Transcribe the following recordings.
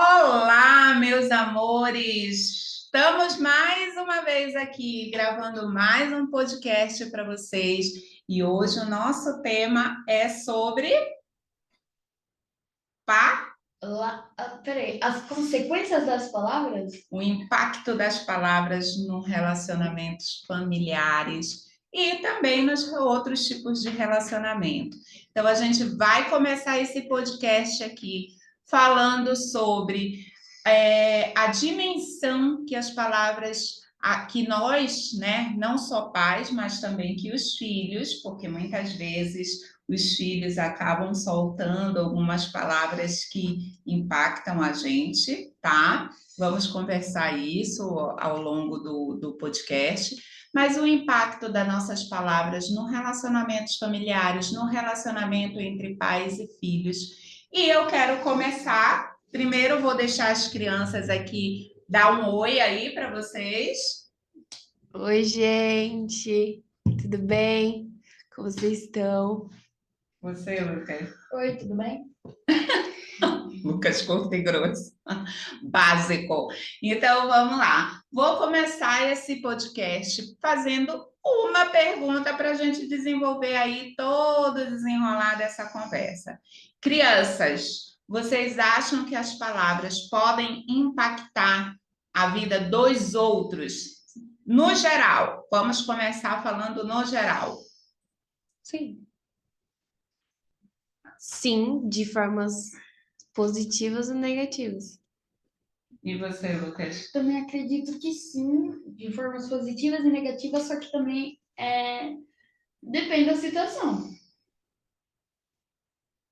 Olá, meus amores! Estamos mais uma vez aqui gravando mais um podcast para vocês e hoje o nosso tema é sobre Peraí, as consequências das palavras? o impacto das palavras nos relacionamentos familiares e também nos outros tipos de relacionamento. Então, a gente vai começar esse podcast aqui falando sobre a dimensão que as palavras, que nós, né, não só pais, mas também que os filhos, porque muitas vezes os filhos acabam soltando algumas palavras que impactam a gente, tá? Vamos conversar isso ao longo do podcast, mas o impacto das nossas palavras no relacionamentos familiares, no relacionamento entre pais e filhos. E eu quero começar. Primeiro, vou deixar as crianças aqui dar um oi aí para vocês. Oi, gente, tudo bem? Como vocês estão? Você, Lucas. Oi, tudo bem? Lucas Curto e Grosso. Básico. Então, vamos lá. Vou começar esse podcast fazendo uma pergunta para a gente desenvolver aí todo o desenrolar dessa conversa. Crianças, vocês acham que as palavras podem impactar a vida dos outros? No geral, vamos começar falando no geral. Sim. Sim, de formas positivas e negativas. E você, Lucas? Também acredito que sim, de formas positivas e negativas, só que também depende da situação.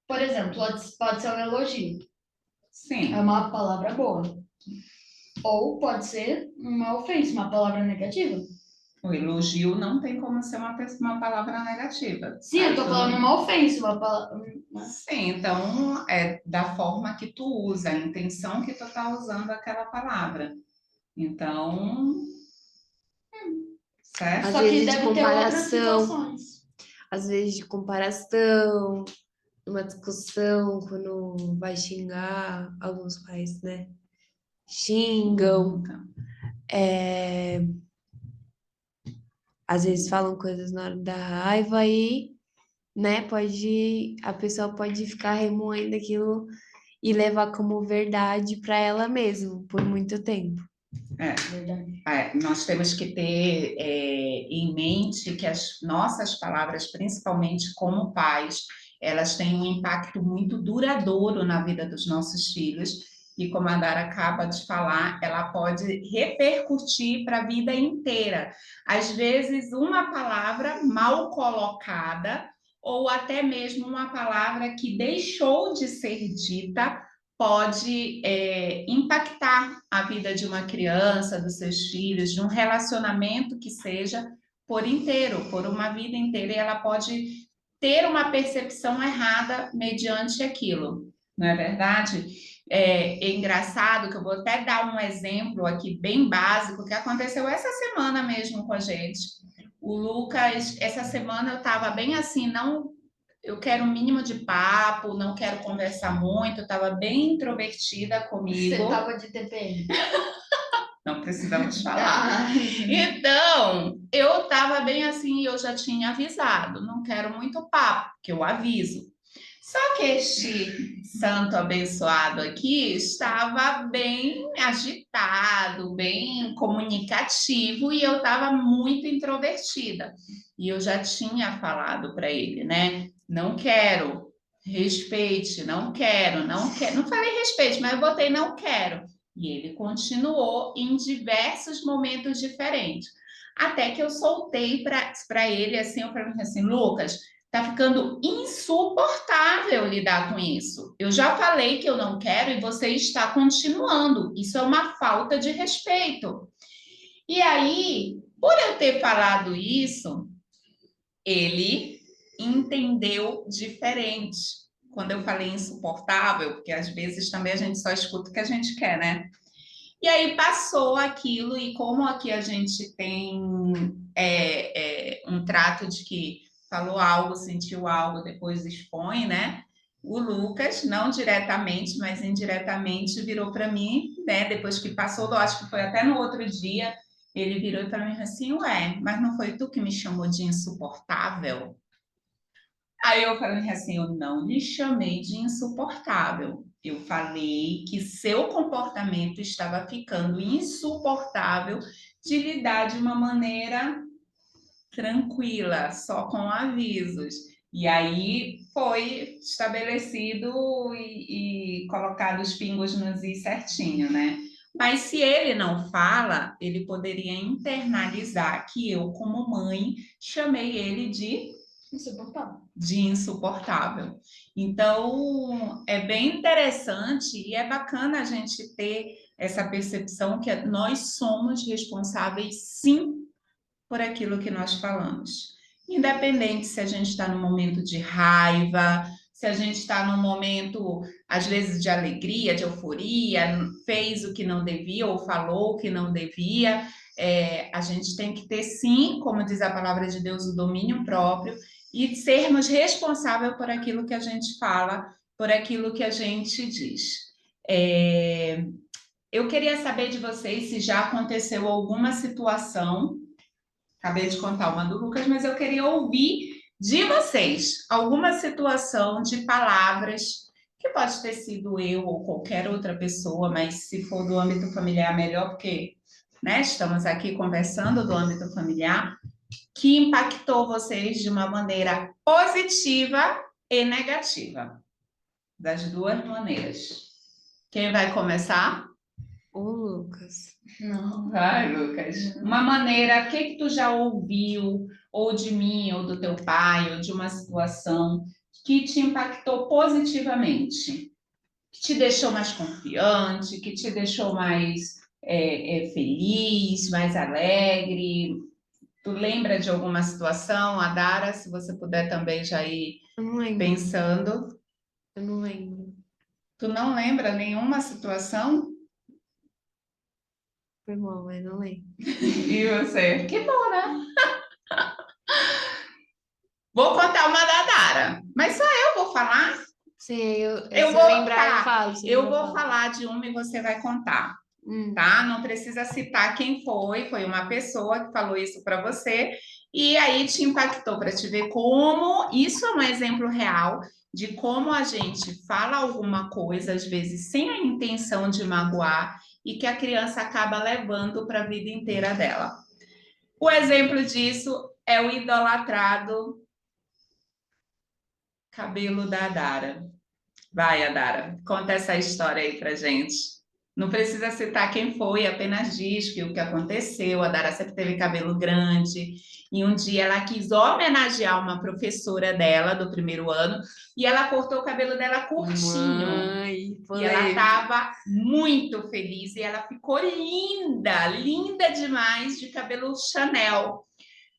Por exemplo, pode ser um elogio, Sim. é uma palavra boa. Ou pode ser uma ofensa, uma palavra negativa. O elogio não tem como ser uma palavra negativa. Sim, eu tô falando uma ofensa, uma palavra. Sim, então é da forma que tu usa, a intenção que tu tá usando aquela palavra. Então, certo? Às Só que vezes de deve ter outras comparação. situações. Às vezes de comparação, uma discussão, quando vai xingar, alguns pais, né? Xingam, às vezes falam coisas na hora da raiva e, né, a pessoa pode ficar remoendo aquilo e levar como verdade para ela mesma por muito tempo. Verdade. Nós temos que ter em mente que as nossas palavras, principalmente como pais, elas têm um impacto muito duradouro na vida dos nossos filhos. E como a Dara acaba de falar, ela pode repercutir para a vida inteira. Às vezes, uma palavra mal colocada, ou até mesmo uma palavra que deixou de ser dita, pode impactar a vida de uma criança, dos seus filhos, de um relacionamento que seja por inteiro, por uma vida inteira, e ela pode ter uma percepção errada mediante aquilo, não é verdade? É engraçado que eu vou até dar um exemplo aqui bem básico que aconteceu essa semana mesmo com a gente. O Lucas, essa semana eu estava bem assim, não, eu quero um mínimo de papo, não quero conversar muito, estava bem introvertida comigo. Você tava de TPM. Não precisamos falar. Então, eu estava bem assim, eu já tinha avisado, não quero muito papo, que eu aviso. Só que este santo abençoado aqui estava bem agitado, bem comunicativo e eu estava muito introvertida. E eu já tinha falado para ele, né? Não quero, respeite, não quero, não quero. Não falei respeite, mas eu botei não quero. E ele continuou em diversos momentos diferentes. Até que eu soltei para ele assim, eu falei assim, Lucas, tá ficando insuportável lidar com isso. Eu já falei que eu não quero e você está continuando. Isso é uma falta de respeito. E aí, por eu ter falado isso, ele entendeu diferente. Quando eu falei insuportável, porque às vezes também a gente só escuta o que a gente quer, né? E aí passou aquilo, e como aqui a gente tem um trato de que falou algo, sentiu algo, depois expõe, né? o Lucas, não diretamente, mas indiretamente, virou para mim, né? Depois que passou, eu acho que foi até no outro dia, ele virou para mim assim, ué, mas não foi tu que me chamou de insuportável? Aí eu falei assim, eu não lhe chamei de insuportável. Eu falei que seu comportamento estava ficando insuportável de lidar de uma maneira tranquila, só com avisos. E aí foi estabelecido e colocado os pingos nos is certinho, né? Mas se ele não fala, ele poderia internalizar que eu, como mãe, chamei ele Insuportável. de insuportável. Então, é bem interessante e é bacana a gente ter essa percepção que nós somos responsáveis, sim, por aquilo que nós falamos. Independente se a gente está no momento de raiva, se a gente está num momento, às vezes, de alegria, de euforia, fez o que não devia ou falou o que não devia, a gente tem que ter, sim, como diz a palavra de Deus, o domínio próprio e sermos responsáveis por aquilo que a gente fala, por aquilo que a gente diz. Eu queria saber de vocês se já aconteceu alguma situação. Acabei de contar uma do Lucas, mas eu queria ouvir de vocês alguma situação de palavras que pode ter sido eu ou qualquer outra pessoa, mas se for do âmbito familiar, melhor, porque né, estamos aqui conversando do âmbito familiar, que impactou vocês de uma maneira positiva e negativa, das duas maneiras. Quem vai começar? O Lucas. Não. Vai, Lucas. Uma maneira, o que tu já ouviu, ou de mim, ou do teu pai, ou de uma situação que te impactou positivamente, que te deixou mais confiante, que te deixou mais feliz, mais alegre? Tu lembra de alguma situação, Adara? Se você puder também já ir Eu não lembro. pensando. Eu não lembro. Tu não lembra nenhuma situação? Foi mal, mas não lembro. E você? Que bom, né? Vou contar uma da Dara, mas só eu vou falar. Sim, Eu se vou, lembrar, eu falo. Se eu lembrar, eu vou falo. falar de uma e você vai contar, Hum. tá? Não precisa citar quem foi uma pessoa que falou isso para você e aí te impactou para te ver como isso é um exemplo real de como a gente fala alguma coisa, às vezes sem a intenção de magoar e que a criança acaba levando para a vida inteira dela. O exemplo disso é o idolatrado cabelo da Adara. Vai, Adara, conta essa história aí pra gente. Não precisa citar quem foi, apenas diz que o que aconteceu. A Dara sempre teve cabelo grande e um dia ela quis homenagear uma professora dela do primeiro ano e ela cortou o cabelo dela curtinho. Mãe, E ela polêmica. estava muito feliz e ela ficou linda, linda demais de cabelo Chanel.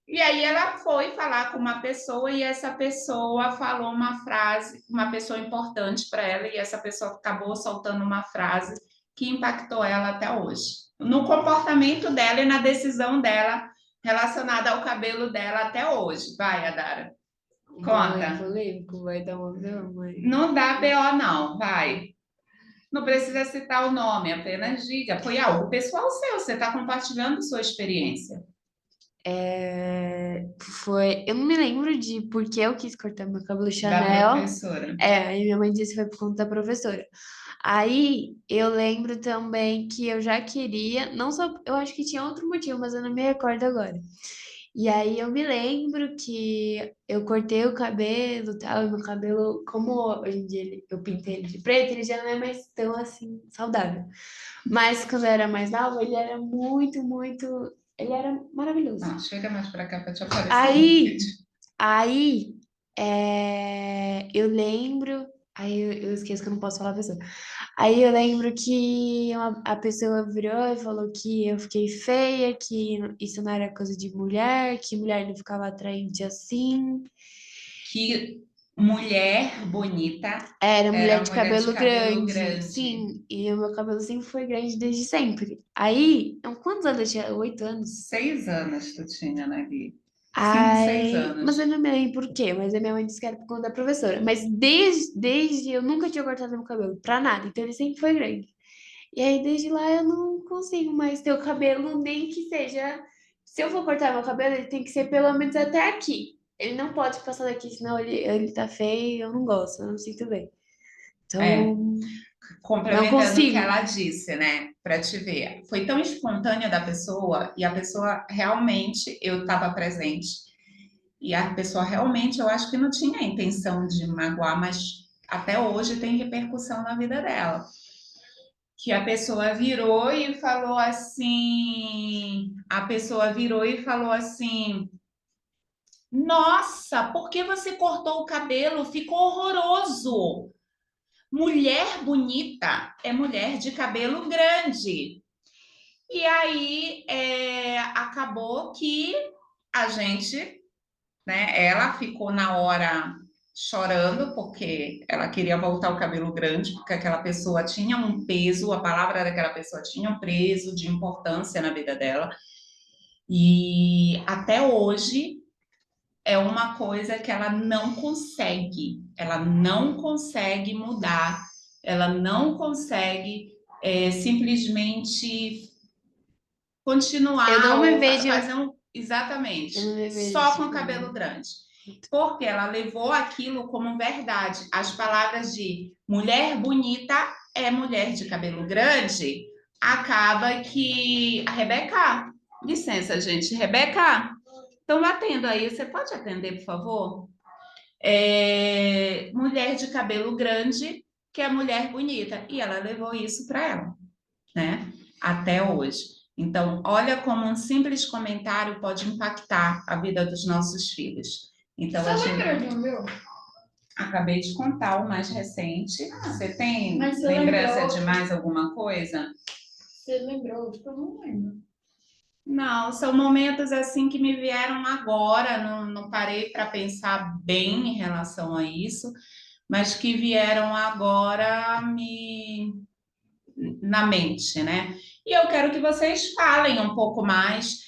E aí ela foi falar com uma pessoa e essa pessoa falou uma frase, uma pessoa importante para ela, e essa pessoa acabou soltando uma frase que impactou ela até hoje. No comportamento dela e na decisão dela relacionada ao cabelo dela até hoje. Vai, Adara. Conta. Polêmico, vai dar uma B.O., mãe. Não dá BO, não. Vai. Não precisa citar o nome, apenas diga. Foi algo pessoal seu, você está compartilhando sua experiência. Eu não me lembro de por que eu quis cortar meu cabelo Da Chanel. professora. Aí minha mãe disse que foi por conta da professora. Aí eu lembro também que eu já queria, não só, eu acho que tinha outro motivo, mas eu não me recordo agora. E aí eu me lembro que eu cortei o cabelo e tal, e meu cabelo, como hoje em dia eu pintei ele de preto, ele já não é mais tão assim saudável. Mas quando eu era mais nova, ele era muito, ele era maravilhoso. Não, chega mais para cá para te aparecer. Aí, eu lembro. Aí eu esqueço que eu não posso falar a pessoa. Aí eu lembro que a pessoa virou e falou que eu fiquei feia, que isso não era coisa de mulher, que mulher não ficava atraente assim. Que mulher bonita Era mulher de mulher de cabelo cabelo grande, grande. sim. E o meu cabelo sempre foi grande desde sempre. Aí, quantos anos eu tinha? 8 anos. 6 anos tu tinha, né, Gui? 5, 6 Aí, anos. mas eu não me lembro por quê, mas a minha mãe disse que era por conta da professora. Mas desde eu nunca tinha cortado meu cabelo, pra nada, então ele sempre foi grande. E aí, desde lá, eu não consigo mais ter o cabelo, nem que seja. Se eu for cortar meu cabelo, ele tem que ser pelo menos até aqui. Ele não pode passar daqui, senão ele tá feio e eu não gosto, eu não sinto bem. É, Então, não complementando o que consigo. ela disse, né? Para te ver, foi tão espontânea da pessoa e a pessoa realmente, eu estava presente e a pessoa realmente, eu acho que não tinha a intenção de magoar, mas até hoje tem repercussão na vida dela. Que a pessoa virou e falou assim, a pessoa virou e falou assim: "Nossa, por que você cortou o cabelo? Ficou horroroso. Mulher bonita é mulher de cabelo grande." E aí acabou que a gente, né? Ela ficou na hora chorando porque ela queria voltar o cabelo grande, porque aquela pessoa tinha um peso, a palavra daquela pessoa tinha um peso de importância na vida dela. E até hoje é uma coisa que ela não consegue mudar, ela não consegue simplesmente Eu não continuar me ou vejo. fazer Eu não exatamente, me vejo só com o cabelo tipo. grande. Porque ela levou aquilo como verdade. As palavras de mulher bonita é mulher de cabelo grande, acaba que a Rebeca, licença, gente, Rebeca, estão batendo aí, você pode atender, por favor? Mulher de cabelo grande, que é mulher bonita. E ela levou isso para ela, né? Até hoje. Então, olha como um simples comentário pode impactar a vida dos nossos filhos. Então, Você lembra do meu? acabei de contar o mais recente. Você tem Mas você lembrança lembrou? de mais alguma coisa? Você lembrou? Tipo, eu não lembro. Não, são momentos assim que me vieram agora, não parei para pensar bem em relação a isso, mas que vieram agora na mente, né? E eu quero que vocês falem um pouco mais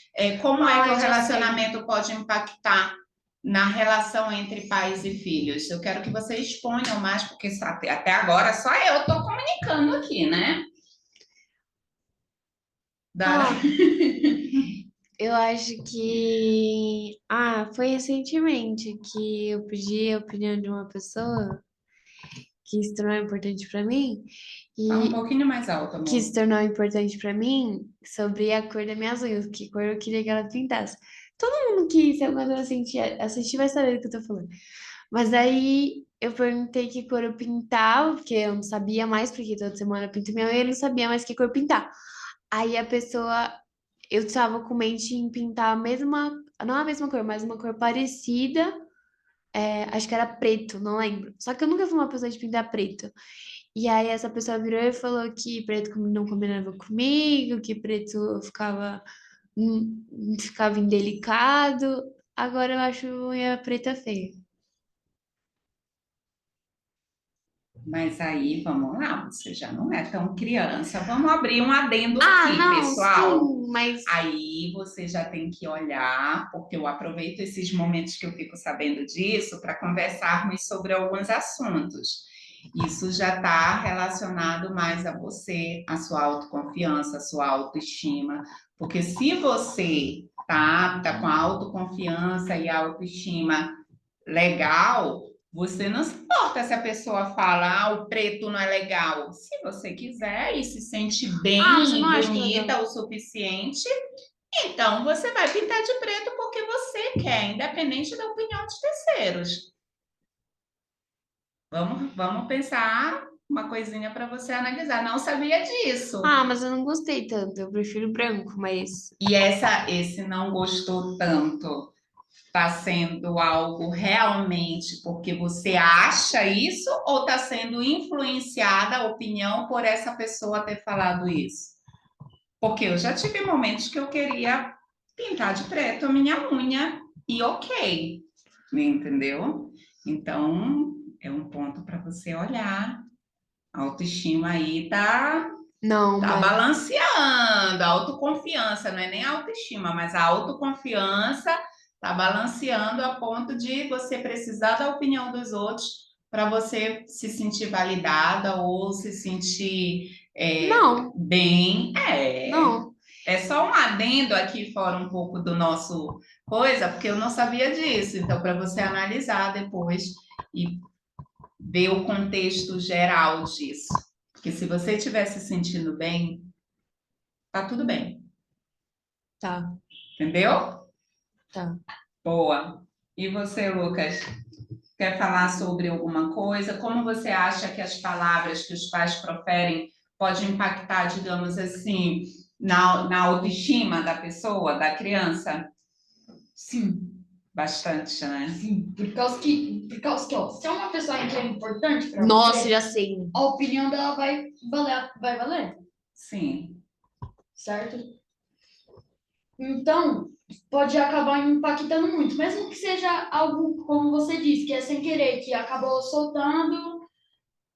como é que o Ah, já sei. relacionamento pode impactar na relação entre pais e filhos. Eu quero que vocês exponham mais, porque até agora só eu estou comunicando aqui, né? Dara? Ah, eu acho que. Ah, foi recentemente que eu pedi a opinião de uma pessoa que se tornou importante pra mim Fala um e pouquinho mais alto, que amor. se tornou importante pra mim sobre a cor das minhas unhas, que cor eu queria que ela pintasse. Todo mundo que, se quando assistir vai saber do que eu tô falando. Mas aí eu perguntei que cor eu pintava, porque eu não sabia mais, porque toda semana eu pinto minha unha, e eu não sabia mais que cor pintar. Aí a pessoa, eu estava com mente em pintar a mesma, não a mesma cor, mas uma cor parecida, acho que era preto, não lembro. Só que eu nunca fui uma pessoa de pintar preto. E aí essa pessoa virou e falou que preto não combinava comigo, que preto ficava indelicado. Agora eu acho unha preta feia. Mas aí, vamos lá, você já não é tão criança. Vamos abrir um adendo Ah, aqui, não, pessoal. sim, mas Aí você já tem que olhar, porque eu aproveito esses momentos que eu fico sabendo disso para conversarmos sobre alguns assuntos. Isso já está relacionado mais a você, a sua autoconfiança, a sua autoestima. Porque se você tá com a autoconfiança e a autoestima legal, você não se importa se a pessoa fala, o preto não é legal. Se você quiser e se sente mas eu bem não e acho legal. bonita o suficiente, então você vai pintar de preto porque você quer, independente da opinião dos terceiros. Vamos pensar uma coisinha para você analisar. Não sabia disso. Ah, mas eu não gostei tanto. Eu prefiro branco, mas. E esse não gostou tanto. Está sendo algo realmente porque você acha isso ou está sendo influenciada a opinião por essa pessoa ter falado isso? Porque eu já tive momentos que eu queria pintar de preto a minha unha e ok, entendeu? Então é um ponto para você olhar. A autoestima aí Não, tá mas. balanceando, a autoconfiança, não é nem a autoestima, mas a autoconfiança Tá balanceando a ponto de você precisar da opinião dos outros para você se sentir validada ou se sentir Não, bem. não. É só um adendo aqui fora um pouco do nosso coisa, porque eu não sabia disso. Então, para você analisar depois e ver o contexto geral disso. Porque se você estiver se sentindo bem, tá tudo bem. Tá, Entendeu? tá. Boa. E você, Lucas? Quer falar sobre alguma coisa? Como você acha que as palavras que os pais proferem podem impactar, digamos assim, na autoestima da pessoa, da criança? Sim, Bastante, né? sim. Por causa que, ó, se é uma pessoa que é importante para Nossa, você, já sei. a opinião dela vai valer, Sim. certo? Então, pode acabar impactando muito, mesmo que seja algo, como você disse, que é sem querer, que acabou soltando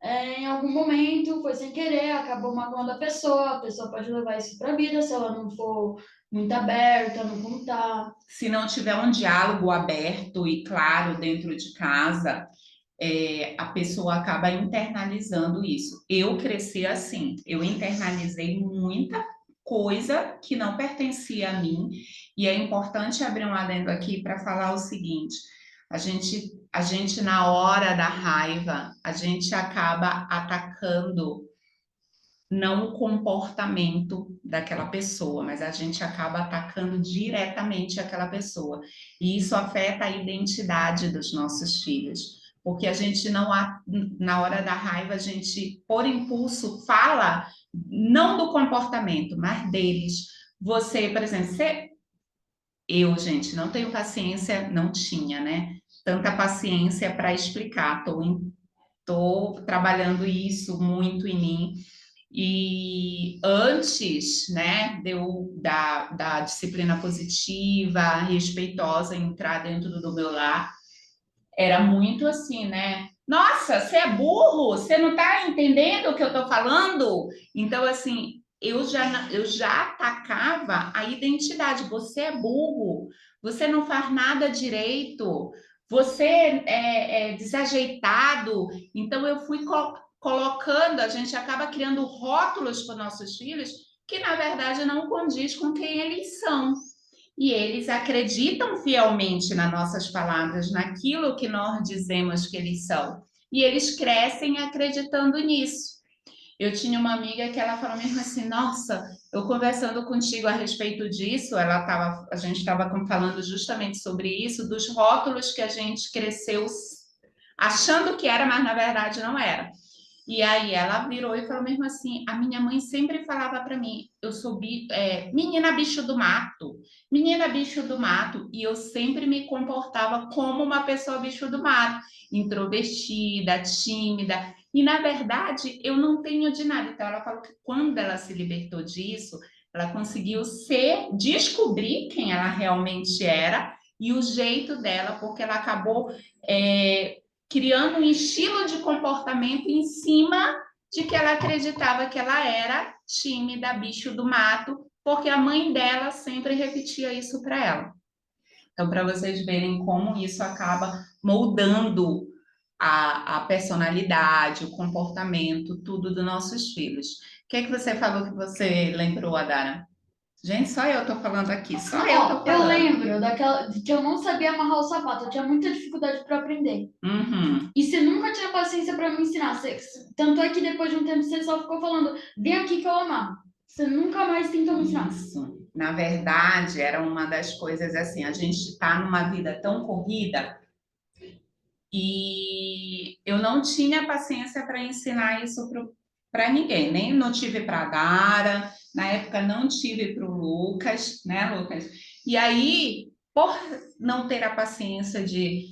em algum momento, foi sem querer, acabou magoando a pessoa pode levar isso para a vida se ela não for muito aberta, não contar. Se não tiver um diálogo aberto e claro dentro de casa, a pessoa acaba internalizando isso. Eu cresci assim, eu internalizei muita coisa que não pertencia a mim, e é importante abrir um adendo aqui para falar o seguinte: a gente na hora da raiva, a gente acaba atacando não o comportamento daquela pessoa, mas a gente acaba atacando diretamente aquela pessoa. E isso afeta a identidade dos nossos filhos. Porque a gente não, na hora da raiva, a gente, por impulso, fala não do comportamento, mas deles. Você, por exemplo, eu, gente, não tenho paciência, não tinha, né? Tanta paciência para explicar. Estou trabalhando isso muito em mim. E antes, né, da disciplina positiva, respeitosa entrar dentro do meu lar, era muito assim, né? Nossa, você é burro, você não está entendendo o que eu estou falando? Então, assim, eu já atacava a identidade. Você é burro, você não faz nada direito, você é desajeitado. Então, eu fui colocando, a gente acaba criando rótulos para nossos filhos que, na verdade, não condiz com quem eles são. E eles acreditam fielmente nas nossas palavras, naquilo que nós dizemos que eles são. E eles crescem acreditando nisso. Eu tinha uma amiga que ela falou mesmo assim: nossa, eu conversando contigo a respeito disso, a gente estava falando justamente sobre isso, dos rótulos que a gente cresceu achando que era, mas na verdade não era. E aí ela virou e falou mesmo assim: a minha mãe sempre falava para mim, eu sou menina bicho do mato, menina bicho do mato, e eu sempre me comportava como uma pessoa bicho do mato, introvertida, tímida, e na verdade eu não tenho de nada. Então ela falou que quando ela se libertou disso, ela conseguiu descobrir quem ela realmente era e o jeito dela, porque ela acabou criando um estilo de comportamento em cima de que ela acreditava que ela era tímida, bicho do mato, porque a mãe dela sempre repetia isso para ela. Então, para vocês verem como isso acaba moldando a personalidade, o comportamento, tudo dos nossos filhos. O que é que você falou que você lembrou, Adara? Gente, só eu tô falando aqui, só eu tô Ó, eu falando. lembro de que eu não sabia amarrar o sapato, eu tinha muita dificuldade para aprender. Uhum. E você nunca tinha paciência para me ensinar. Tanto é que depois de um tempo você só ficou falando, vem aqui que eu amarro. Você nunca mais tentou me ensinar. Isso. Na verdade, era uma das coisas assim, a gente está numa vida tão corrida e eu não tinha paciência para ensinar isso para ninguém, nem não tive para a Dara, na época não tive para o Lucas, né, Lucas? E aí, por não ter a paciência de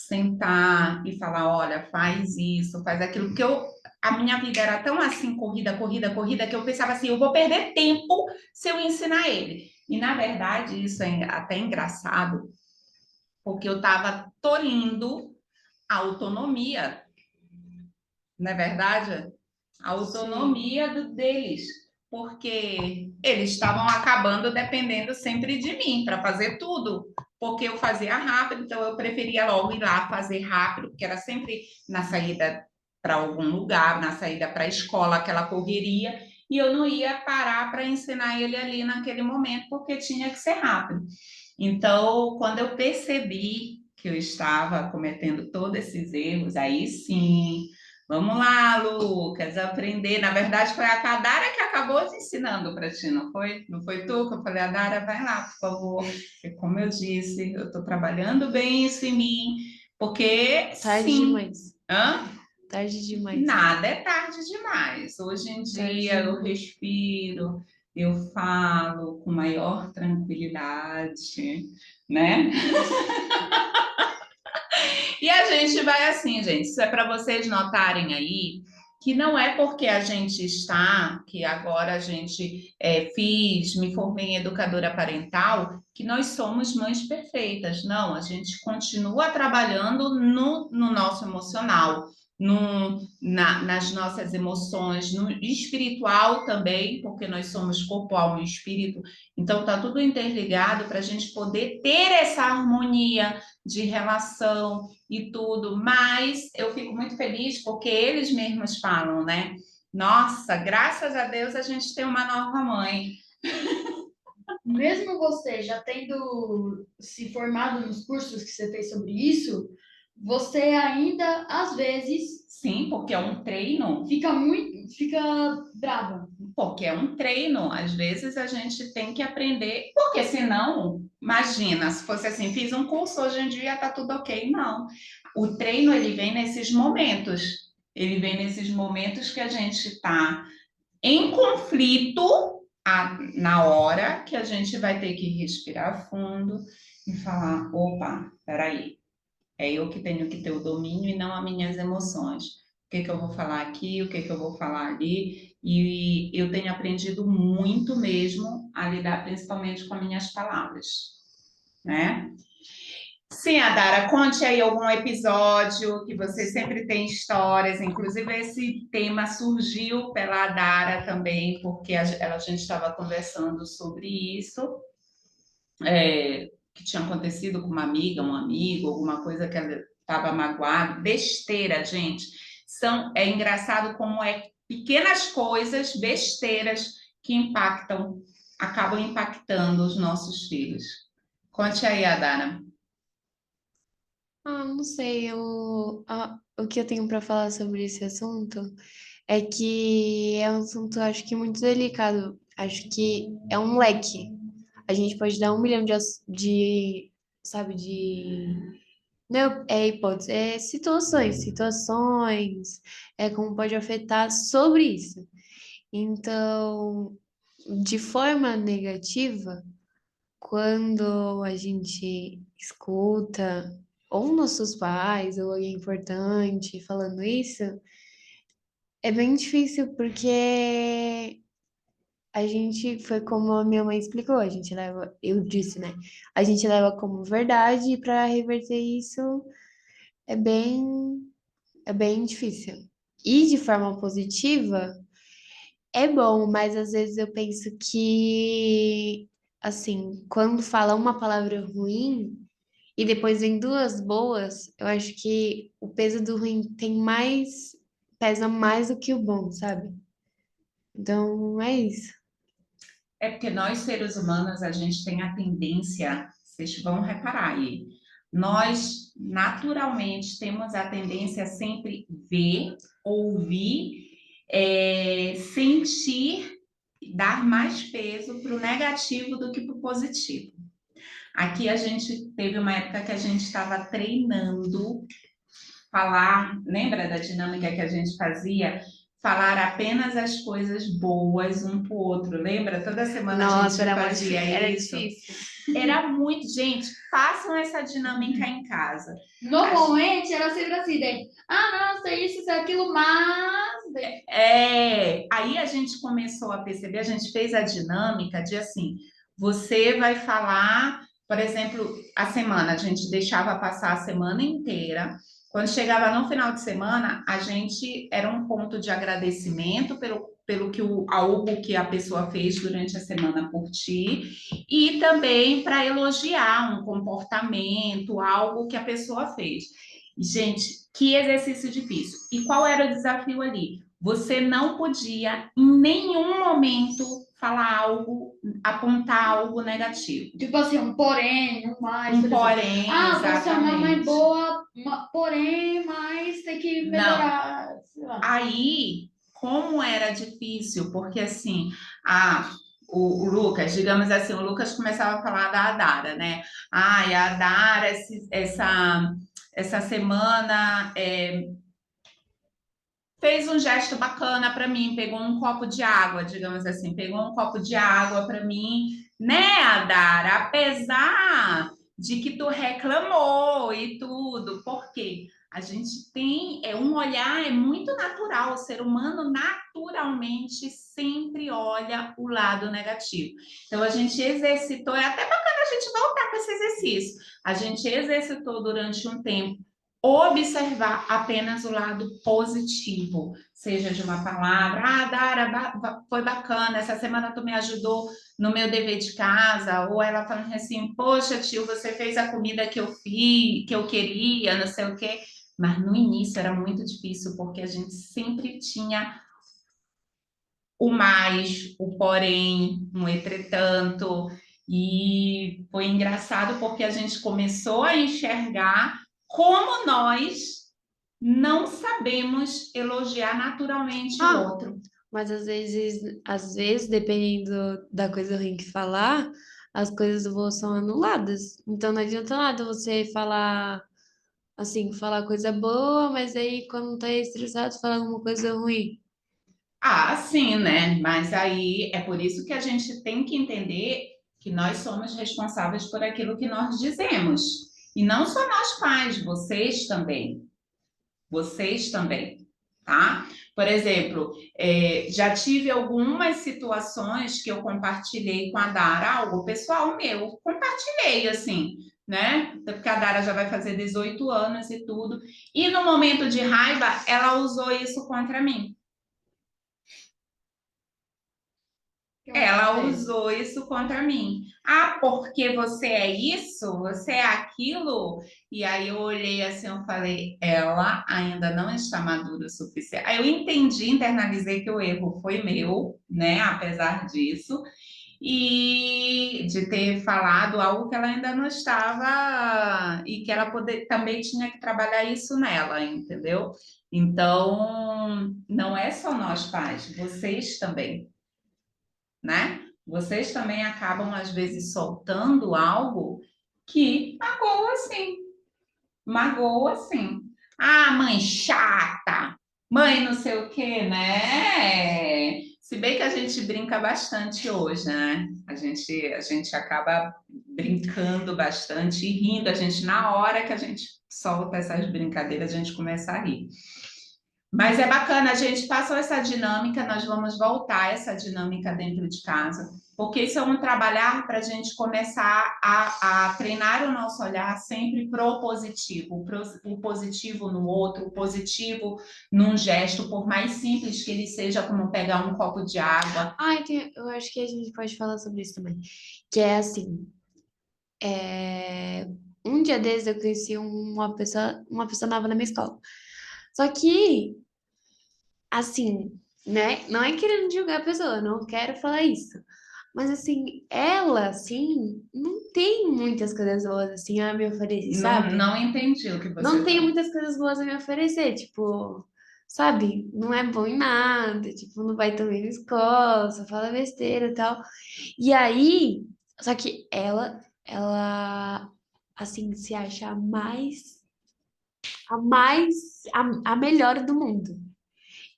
sentar e falar, olha, faz isso, faz aquilo, porque a minha vida era tão assim, corrida, corrida, corrida, que eu pensava assim, eu vou perder tempo se eu ensinar ele. E, na verdade, isso é até engraçado, porque eu estava tolhindo a autonomia, não é verdade? A autonomia deles. porque eles estavam acabando dependendo sempre de mim para fazer tudo, porque eu fazia rápido, então eu preferia logo ir lá fazer rápido, porque era sempre na saída para algum lugar, na saída para a escola, aquela correria, e eu não ia parar para ensinar ele ali naquele momento, porque tinha que ser rápido. Então, quando eu percebi que eu estava cometendo todos esses erros, aí sim, vamos lá, Lucas, aprender. Na verdade, foi a Kadara que acabou te ensinando para ti, não foi? Não foi tu que eu falei, Adara, vai lá, por favor. Porque, como eu disse, eu estou trabalhando bem isso em mim, porque Tarde sim. demais. Hã? Tarde demais. Nada é tarde demais. Hoje em dia eu respiro, eu falo com maior tranquilidade, né? E a gente vai assim, gente. Isso é para vocês notarem aí que não é porque a gente está, que agora a gente me formei em educadora parental, que nós somos mães perfeitas. Não, a gente continua trabalhando no nosso emocional, nas nossas emoções, no espiritual também, porque nós somos corpo, alma e espírito. Então, está tudo interligado para a gente poder ter essa harmonia de relação e tudo, mas eu fico muito feliz porque eles mesmos falam, né? Nossa, graças a Deus a gente tem uma nova mãe. Mesmo você já tendo se formado nos cursos que você fez sobre isso, você ainda, às vezes, Sim, porque é um treino. fica brava. Porque é um treino. Às vezes a gente tem que aprender, porque senão, imagina, se fosse assim, fiz um curso, hoje em dia tá tudo ok. Não. O treino, ele vem nesses momentos. Ele vem nesses momentos que a gente está em conflito na hora que a gente vai ter que respirar fundo e falar: opa, peraí, é eu que tenho que ter o domínio e não as minhas emoções. O que que eu vou falar aqui, o que que eu vou falar ali. E eu tenho aprendido muito mesmo a lidar principalmente com as minhas palavras, né? Sim, Adara, conte aí algum episódio que você sempre tem histórias, inclusive esse tema surgiu pela Adara também, porque a gente estava conversando sobre isso, que tinha acontecido com uma amiga, um amigo, alguma coisa que ela estava magoada, besteira, gente. É engraçado como é pequenas coisas, besteiras, que acabam impactando os nossos filhos. Conte aí, Adara. Não sei, o que eu tenho para falar sobre esse assunto é que é um assunto, acho que muito delicado. Acho que é um leque. A gente pode dar 1 milhão sabe, não, hipóteses, situações, como pode afetar sobre isso. Então, de forma negativa, quando a gente escuta ou nossos pais ou alguém importante falando isso, é bem difícil porque a gente foi como a minha mãe explicou, eu disse, né? A gente leva como verdade e para reverter isso é bem, é bem difícil. E de forma positiva, é bom, mas às vezes eu penso que, assim, quando fala uma palavra ruim e depois vem duas boas, eu acho que o peso do ruim pesa mais do que o bom, sabe? Então, é isso. É porque nós, seres humanos, a gente tem a tendência, vocês vão reparar aí, nós naturalmente temos a tendência a sempre ver, ouvir, sentir, dar mais peso para o negativo do que para o positivo. Aqui a gente teve uma época que a gente estava treinando falar, lembra da dinâmica que a gente fazia? Falar apenas as coisas boas um para o outro, lembra? Toda semana a gente fazia era isso. difícil. Era muito, gente, façam essa dinâmica em casa. Normalmente era sempre assim, daí, não, sei isso, sei aquilo, mas... Aí a gente começou a perceber, a gente fez a dinâmica de assim, você vai falar, por exemplo, a semana, a gente deixava passar a semana inteira. Quando chegava no final de semana, a gente era um ponto de agradecimento pelo que algo que a pessoa fez durante a semana por ti, e também para elogiar um comportamento, algo que a pessoa fez. Gente, que exercício difícil. E qual era o desafio ali? Você não podia, em nenhum momento, falar algo, apontar algo negativo. Tipo assim, um porém, um mais, por exemplo. Porém, Você é uma mãe exatamente. boa, porém, mas tem que Não. melhorar, sei lá. Aí, como era difícil, porque assim, o Lucas, digamos assim, o Lucas começava a falar da Adara, né? Ai, a Adara, essa semana fez um gesto bacana para mim, pegou um copo de água, digamos assim, pegou um copo de água para mim, né, Adara? Apesar de que tu reclamou e tudo, por quê? A gente tem um olhar muito natural, o ser humano naturalmente sempre olha o lado negativo. Então a gente exercitou, é até bacana a gente voltar com esse exercício. A gente exercitou durante um tempo observar apenas o lado positivo, seja de uma palavra, Dara, foi bacana, essa semana tu me ajudou no meu dever de casa, ou ela falando assim, poxa, tio, você fez a comida que eu fiz, que eu queria, não sei o quê. Mas no início era muito difícil, porque a gente sempre tinha o mais, o porém, um entretanto, e foi engraçado porque a gente começou a enxergar como nós não sabemos elogiar naturalmente o outro. Mas às vezes, dependendo da coisa ruim que falar, as coisas boas são anuladas. Então não adianta nada você falar assim, falar coisa boa, mas aí quando tá estressado, falar alguma coisa ruim. Ah, sim, né? Mas aí é por isso que a gente tem que entender que nós somos responsáveis por aquilo que nós dizemos. E não só nós pais, vocês também. Vocês também, tá? Por exemplo, já tive algumas situações que eu compartilhei com a Dara, algo pessoal meu, compartilhei assim, né? Porque a Dara já vai fazer 18 anos e tudo. E no momento de raiva, ela usou isso contra mim. Ela usou isso contra mim. Ah, porque você é isso? Você é aquilo? E aí eu olhei assim, eu falei, ela ainda não está madura o suficiente. Aí eu entendi, internalizei que o erro foi meu, né? Apesar disso, e de ter falado algo que ela ainda não estava e que ela também tinha que trabalhar isso nela, entendeu? Então, não é só nós pais, vocês também, né? Vocês também acabam, às vezes, soltando algo que magoa sim, magoa sim. Ah, mãe chata, mãe não sei o quê, né? Se bem que a gente brinca bastante hoje, né? A gente acaba brincando bastante e rindo. A gente, na hora que a gente solta essas brincadeiras, a gente começa a rir. Mas é bacana, a gente passou essa dinâmica, nós vamos voltar a essa dinâmica dentro de casa, porque isso é um trabalhar para a gente começar a treinar o nosso olhar sempre pro positivo, o positivo no outro, o positivo num gesto, por mais simples que ele seja, como pegar um copo de água. Eu acho que a gente pode falar sobre isso também. Que é assim, um dia desses eu conheci uma pessoa nova na minha escola. Só que, assim, né? Não é querendo julgar a pessoa, não quero falar isso. Mas assim, ela, assim, não tem muitas coisas boas assim a me oferecer, Não, sabe? não entendi o que Não você tem falou. muitas coisas boas a me oferecer, tipo, sabe? Não é bom em nada, tipo, não vai tão bem na escola, só fala besteira e tal. E aí, só que ela, assim, se acha a melhor do mundo.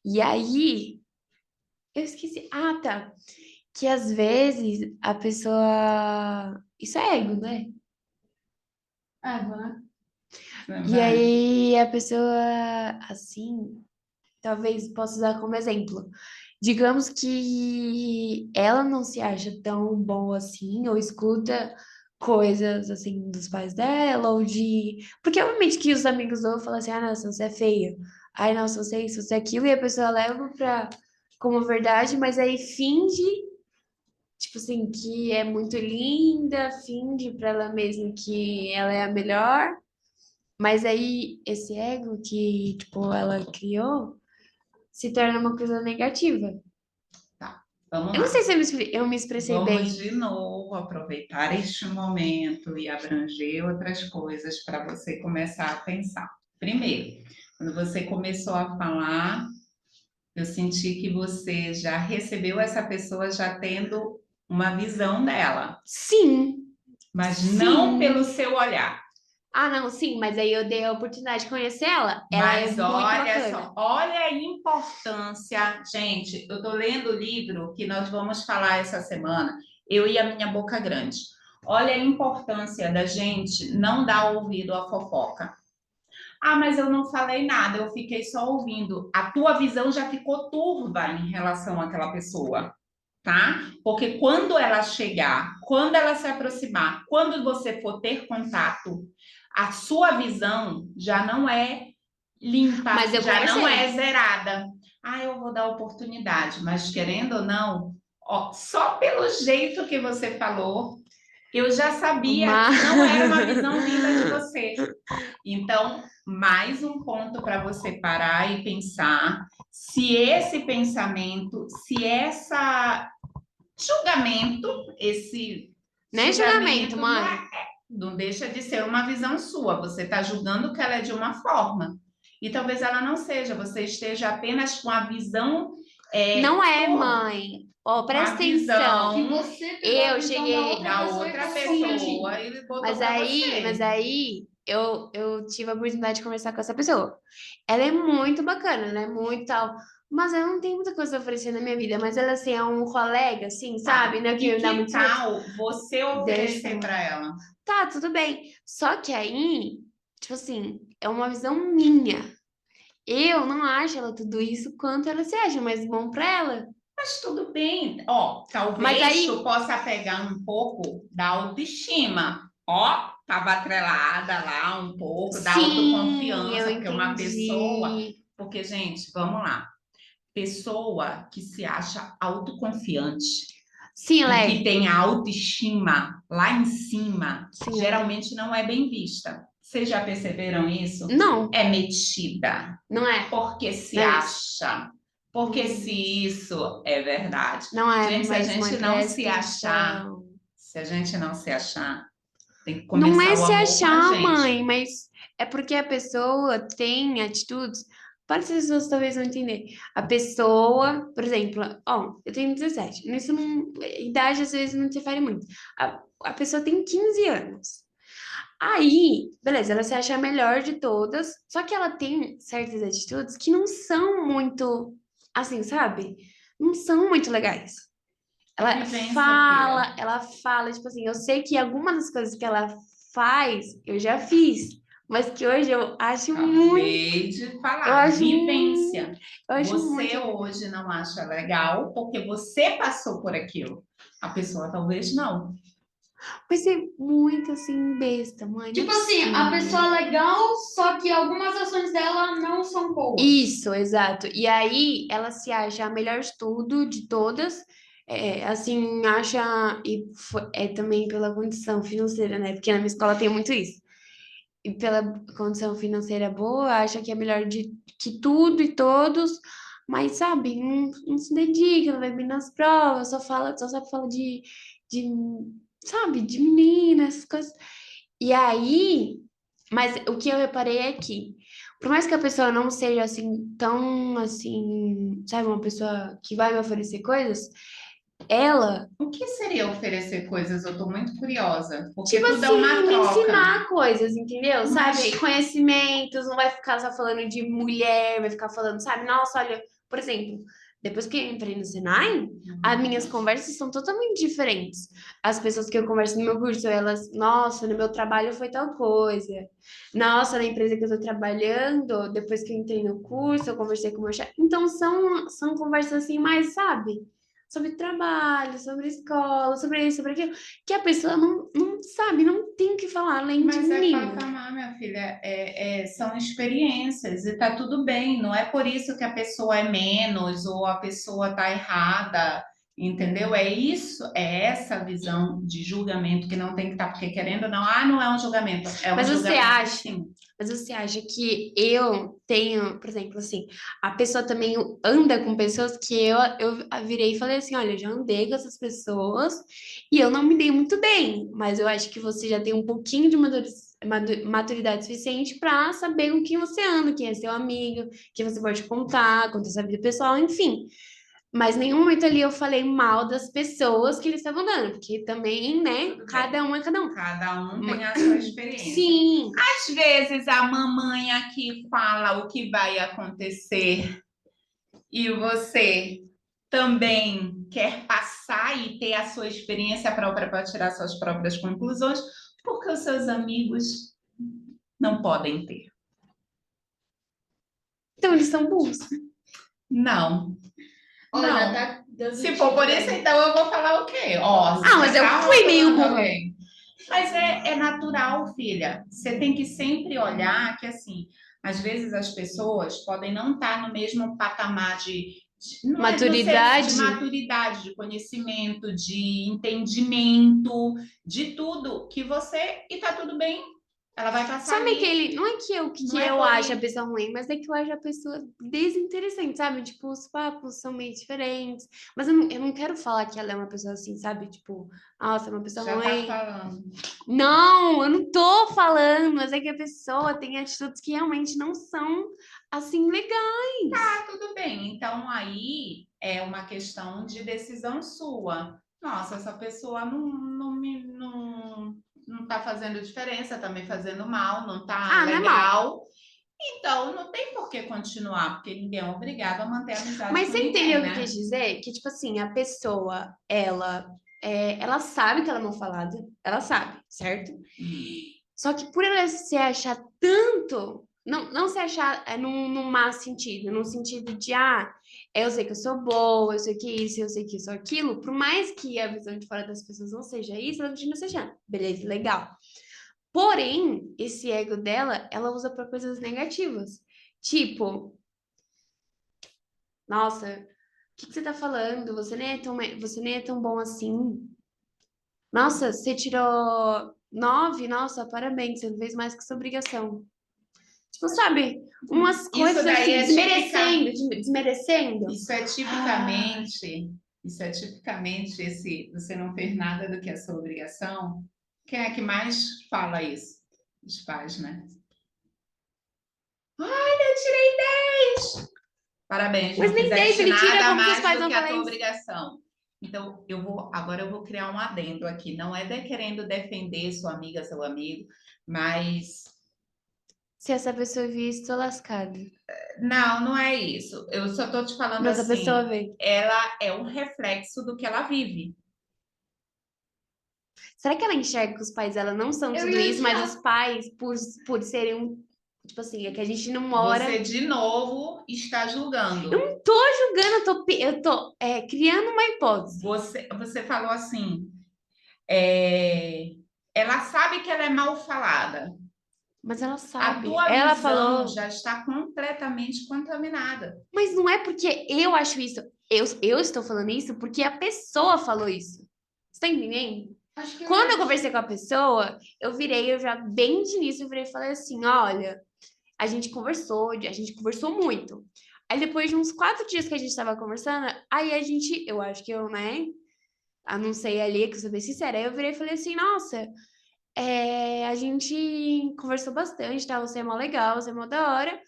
E aí, eu esqueci. Ah, tá. Que às vezes a pessoa. Isso é ego, né? Né? E Vai. aí a pessoa, assim, talvez possa usar como exemplo. Digamos que ela não se acha tão boa assim, ou escuta coisas assim dos pais dela, ou de. Porque obviamente que os amigos vão falar assim, ah, nossa, você é feia. Ai, nossa, você é isso, você é aquilo, e a pessoa leva como verdade, mas aí finge, tipo assim, que é muito linda, finge pra ela mesma que ela é a melhor, mas aí esse ego que, tipo, ela criou se torna uma coisa negativa. Tá, vamos Eu não sei lá. se eu me expressei Vamos bem. de novo aproveitar este momento e abranger outras coisas para você começar a pensar. Primeiro, quando você começou a falar, eu senti que você já recebeu essa pessoa já tendo uma visão dela, Sim, mas não pelo sim. seu olhar. Ah, não, sim, mas aí eu dei a oportunidade de conhecer ela. Ela é Mas muito olha bacana. só, olha a importância. Gente, eu estou lendo o livro que nós vamos falar essa semana, Eu e a Minha Boca Grande. Olha a importância da gente não dar ouvido à fofoca. Ah, mas eu não falei nada, eu fiquei só ouvindo. A tua visão já ficou turva em relação àquela pessoa, tá? Porque quando ela chegar, quando ela se aproximar, quando você for ter contato, a sua visão já não é limpa, Mas eu já não é conversei. zerada. Ah, eu vou dar oportunidade, mas querendo ou não, ó, só pelo jeito que você falou, eu já sabia Mas... que não era uma visão linda de você. Então, mais um ponto para você parar e pensar se esse pensamento, se essa julgamento, esse Nem julgamento, julgamento mãe. não deixa de ser uma visão sua. Você está julgando que ela é de uma forma. E talvez ela não seja, você esteja apenas com a visão Não é, turva, mãe. Ó, com a presta Que atenção. visão você pegou a Eu visão da cheguei. outra da pessoa e outra colocou pra ti. pessoa e botou Mas para aí, mas você. aí eu tive a oportunidade de conversar com essa pessoa. Ela é muito bacana, né? Muito tal. Mas ela não tem muita coisa a oferecer na minha vida. Mas ela, assim, é um colega, assim, sabe? Tá. Não é que E me dá que muito certo. tal você Deixa eu oferecer falar. para ela? Tá, tudo bem. Só que aí, tipo assim, é uma visão minha. Eu não acho ela tudo isso quanto ela se acha, mas bom pra ela. Mas tudo bem. Ó, Mas talvez tu aí, possa pegar um pouco da autoestima. Ó, estava atrelada lá um pouco da sim, eu autoconfiança, porque uma pessoa. entendi. Porque, gente, vamos lá. Pessoa que se acha autoconfiante Sim, ela e que é. tem a autoestima lá em cima, Sim, ela é. geralmente não é bem vista. Vocês já perceberam isso? Não, É metida, não é. porque se Não é isso. acha, porque se isso é verdade. Não é, Gente, se a mas mãe, gente não presta se achar, atenção. se a gente não se achar, tem que Não começar é o se amor com a achar, gente. mãe, mas é porque a pessoa tem atitudes. Várias pessoas talvez não entender. A pessoa, por exemplo, ó, eu tenho 17. Isso não, idade às vezes não interfere muito. A pessoa tem 15 anos. Aí, beleza, ela se acha a melhor de todas, só que ela tem certas atitudes que não são muito, assim, sabe? Não são muito legais. É Ela vivência, filha. fala, ela fala, tipo assim, eu sei que algumas das coisas que ela faz, eu já fiz, mas que hoje Acabei de eu falar, acho, vivência. eu acho muito Você legal. hoje não acha legal porque você passou por aquilo. A pessoa talvez não. Vai ser muito, assim, besta, mãe, não é Tipo assim, a possível. pessoa é legal, só que algumas ações dela não são boas. Isso, exato. E aí ela se acha a melhor de tudo, de todas, assim, acha, é também pela condição financeira, né? Porque na minha escola tem muito isso. E pela condição financeira boa, acha que é melhor de que tudo e todos, mas sabe, não se dedica, não vai bem nas provas, só sabe falar de, sabe, de menina, essas coisas. E aí, mas o que eu reparei é que, por mais que a pessoa não seja assim, tão assim, sabe, uma pessoa que vai me oferecer coisas, ela, O que seria oferecer coisas? Eu estou muito curiosa, porque tipo tudo é uma assim, me troca. ensinar coisas, entendeu? Mas Sabe? Conhecimentos, não vai ficar só falando de mulher, vai ficar falando, sabe? Nossa, olha, por exemplo, depois que eu entrei no Senai, as minhas conversas são totalmente diferentes. As pessoas que eu converso no meu curso, elas, nossa, no meu trabalho foi tal coisa. Nossa, na empresa que eu tô trabalhando, depois que eu entrei no curso, eu conversei com o meu chefe. Então, são conversas assim, mais, sabe? sobre trabalho, sobre escola, sobre isso, sobre aquilo, que a pessoa não sabe, não tem o que falar além de Mas é mim. patamar, minha filha, são experiências e tá tudo bem. Não é por isso que a pessoa é menos ou a pessoa tá errada, entendeu? É isso, é essa visão de julgamento que não tem que estar, porque querendo ou não, não é um julgamento, é um Mas você julgamento acha, sim. mas você acha que eu tenho, por exemplo, assim, a pessoa também anda com pessoas que eu virei e falei assim, olha, eu já andei com essas pessoas e eu não me dei muito bem, mas eu acho que você já tem um pouquinho de maturidade suficiente para saber com quem você anda, quem é seu amigo, quem você pode contar sua vida pessoal, enfim. Mas em nenhum momento ali eu falei mal das pessoas que eles estavam dando, porque também, né, Tudo bem. cada um é cada um. Cada um tem a sua experiência. Sim, Às vezes a mamãe aqui fala o que vai acontecer e você também quer passar e ter a sua experiência própria para tirar suas próprias conclusões, porque os seus amigos não podem ter. então eles são burros. Não. Olha, Não. tá dando Se for por isso, então eu vou falar o quê? Ó, mas eu fui meio burra. Mas é natural, filha. Você tem que sempre olhar que, assim, às vezes as pessoas podem não estar no mesmo patamar não é Maturidade. de maturidade, de conhecimento, de entendimento, de tudo que você, e tá tudo bem. Ela vai passar Sabe ali. aquele. Não é que eu, que Não é eu por acho a isso. pessoa ruim, mas é que eu acho a pessoa desinteressante, sabe? Tipo, os papos são meio diferentes. Mas eu não quero falar que ela é uma pessoa assim, sabe? Tipo, nossa, é uma pessoa Já tá ruim. falando. Não, eu não tô falando, mas é que a pessoa tem atitudes que realmente não são assim legais. Tá, tudo bem. Então aí é uma questão de decisão sua. Nossa, essa pessoa não tá fazendo diferença, tá me fazendo mal, não tá Não é mal. legal. Então não tem por que continuar, porque ninguém é obrigado a manter a amizade Mas com você ninguém, entendeu o que eu né? quis dizer? Que, tipo assim, a pessoa, ela sabe que ela não falada, ela sabe, certo? Só que por ela se achar tanto, não se achar num má sentido, num sentido de, eu sei que eu sou boa, eu sei que isso, eu sei que isso, aquilo, por mais que a visão de fora das pessoas não seja isso, ela continua se achando, beleza, legal. Porém, esse ego dela, ela usa para coisas negativas. Tipo, nossa, o que você tá falando? Você nem é tão bom assim. Nossa, você tirou 9? Nossa, parabéns, você não fez mais que sua obrigação. Tipo, sabe? Umas coisas daí assim, é desmerecendo. Isso é tipicamente esse você não fez nada do que é a sua obrigação. Quem é que mais fala isso? Os pais, né? Olha, eu tirei 10! Parabéns, Mas não nem 10 fizeste ele tira, nada como seus mais pais do vão que a falar tua isso? obrigação. Então, agora eu vou criar um adendo aqui. Não é querendo defender sua amiga, seu amigo, mas Se essa pessoa vir, estou lascada. não é isso. Eu só tô te falando Mas a pessoa assim, vem. ela é um reflexo do que ela vive. Será que ela enxerga que os pais dela não são Eu tudo ia isso, mas tirar. os pais, por serem um. Tipo assim, é que a gente não Você mora. de novo está julgando. Eu não tô julgando, eu tô criando uma hipótese. Você falou assim, ela sabe que ela é mal falada. Mas ela A sabe. tua Ela visão falou. já está completamente contaminada. Mas não é porque eu acho isso. Eu estou falando isso porque a pessoa falou isso. Você tá entendendo? Acho que Quando eu conversei com a pessoa, eu já bem de início, eu virei e falei assim: olha, a gente conversou muito. Aí depois de uns 4 dias que a gente tava conversando, aí eu acho que eu, né, anunciei ali, que eu sou bem sincera, aí eu virei e falei assim: nossa, a gente conversou bastante, tá? Você é mó legal, você é mó da hora.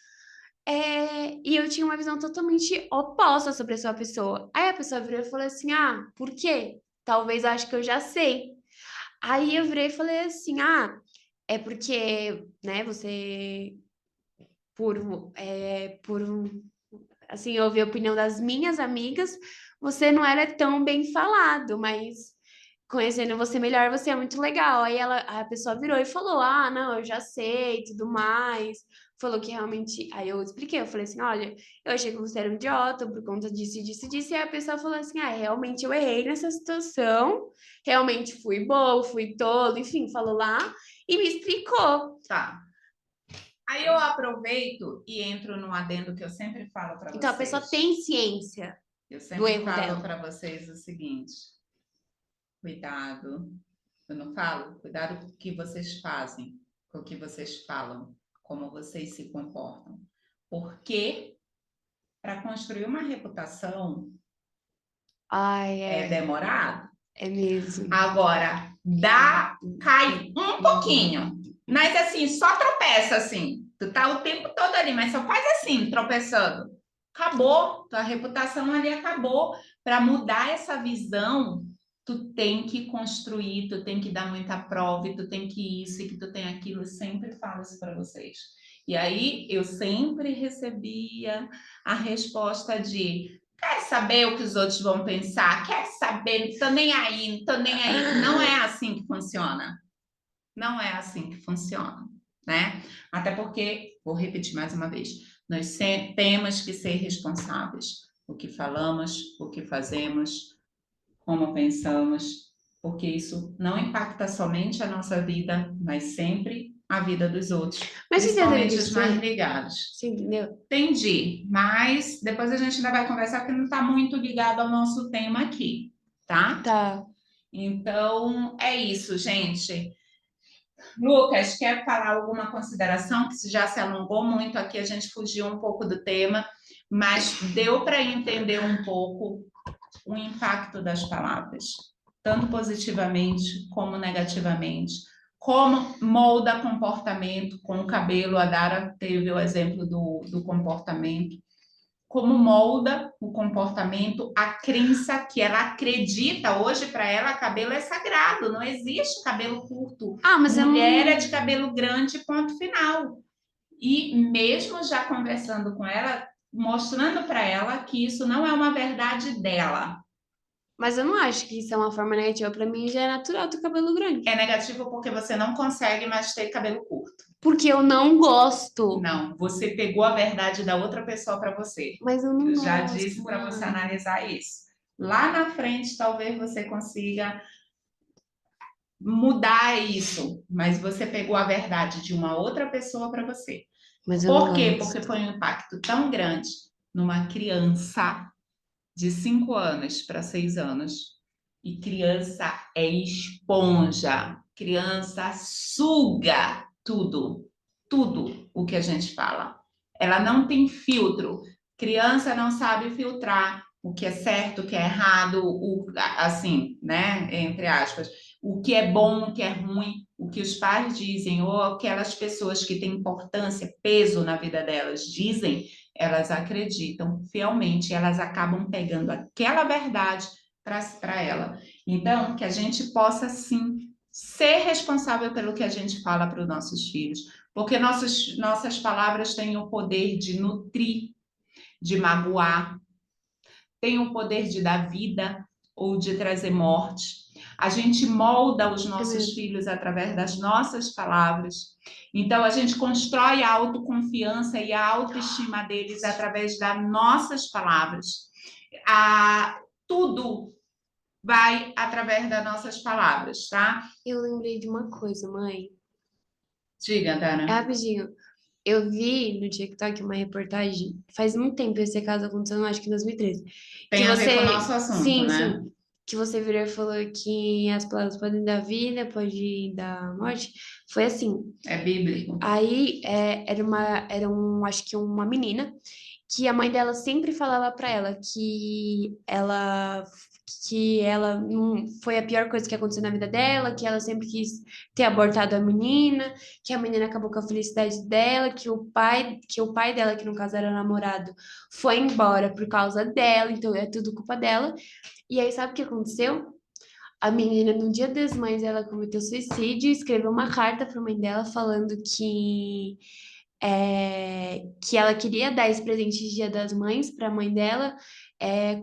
E eu tinha uma visão totalmente oposta sobre a sua pessoa. Aí a pessoa virou e falou assim: por quê? Talvez eu acho que eu já sei. Aí eu virei e falei assim: é porque, né, você, por assim, ouvir a opinião das minhas amigas, você não era tão bem falado, mas conhecendo você melhor, você é muito legal. Aí a pessoa virou e falou: não, eu já sei, tudo mais. falou que realmente. Aí eu expliquei, eu falei assim: olha, eu achei que você era um idiota por conta disso, disso, disso. E aí a pessoa falou assim: ah, realmente eu errei nessa situação, realmente fui boa, fui tolo, enfim, falou lá e me explicou. Tá. Aí eu aproveito e entro no adendo que eu sempre falo para vocês. Então a pessoa tem ciência. Eu do sempre erro falo dela. para vocês o seguinte: cuidado, eu não falo, cuidado com o que vocês fazem, com o que vocês falam, como vocês se comportam. Porque para construir uma reputação Ai, é demorado. é mesmo. Agora, cai um pouquinho, mas assim, só tropeça assim. Tu tá o tempo todo ali, mas só faz assim, tropeçando. Acabou, tua reputação ali acabou. Para mudar essa visão, tu tem que construir, tu tem que dar muita prova, e tu tem que isso e que tu tem aquilo. Eu sempre falo isso para vocês. E aí eu sempre recebia a resposta de: quer saber o que os outros vão pensar? Quer saber? Não tô nem aí, não tô nem aí. Não é assim que funciona. Não é assim que funciona, né? Até porque, vou repetir mais uma vez, nós temos que ser responsáveis. O que falamos, o que fazemos, como pensamos, porque isso não impacta somente a nossa vida, mas sempre a vida dos outros, Mas você entendeu o que principalmente eu os quis mais dizer? ligados. Você entendeu? Entendi, mas depois a gente ainda vai conversar porque não está muito ligado ao nosso tema aqui, tá? Tá. Então é isso, gente. Lucas, quer falar alguma consideração? Que já se alongou muito aqui, a gente fugiu um pouco do tema, mas deu para entender um pouco o impacto das palavras, tanto positivamente como negativamente. Como molda comportamento com o cabelo, a Dara teve o exemplo do comportamento. Como molda o comportamento, a crença que ela acredita. Hoje, para ela, cabelo é sagrado, não existe cabelo curto. Mas Mulher é de cabelo grande, ponto final. E mesmo já conversando com ela, mostrando para ela que isso não é uma verdade dela. Mas eu não acho que isso é uma forma negativa. Pra mim já é natural ter cabelo grande. É negativo porque você não consegue mais ter cabelo curto. Porque eu não gosto. Não, você pegou a verdade da outra pessoa para você. Mas eu não Eu já gosto, disse para você mãe. analisar isso. Lá na frente, talvez você consiga mudar isso, mas você pegou a verdade de uma outra pessoa para você. Mas eu não Por quê? gosto. Porque foi um impacto tão grande numa criança de 5 anos para 6 anos. E criança é esponja. Criança suga tudo o que a gente fala. Ela não tem filtro. Criança não sabe filtrar o que é certo, o que é errado, assim, né? Entre aspas, o que é bom, o que é ruim, o que os pais dizem, ou aquelas pessoas que têm importância, peso na vida delas dizem, elas acreditam fielmente, elas acabam pegando aquela verdade para ela. Então, que a gente possa sim ser responsável pelo que a gente fala para os nossos filhos, porque nossas palavras têm o poder de nutrir, de magoar, têm o poder de dar vida ou de trazer morte. A gente molda os nossos filhos através das nossas palavras. Então, a gente constrói a autoconfiança e a autoestima deles através das nossas palavras. Tudo vai através das nossas palavras, tá? Eu lembrei de uma coisa, mãe. Diga, Dana. Rapidinho. Eu vi no TikTok uma reportagem, faz muito tempo esse caso aconteceu, acho que em 2013. Tem a ver com o nosso assunto, sim, né? sim, que você virou e falou que as palavras podem dar vida, pode dar morte. Foi assim. É bíblico. Aí acho que uma menina que a mãe dela sempre falava pra ela que ela não foi a pior coisa que aconteceu na vida dela, que ela sempre quis ter abortado a menina, que a menina acabou com a felicidade dela, que o pai dela, que no caso era namorado, foi embora por causa dela, então é tudo culpa dela. E aí sabe o que aconteceu? A menina, no Dia das Mães, ela cometeu suicídio e escreveu uma carta para a mãe dela falando que ela queria dar esse presente de Dia das Mães para a mãe dela,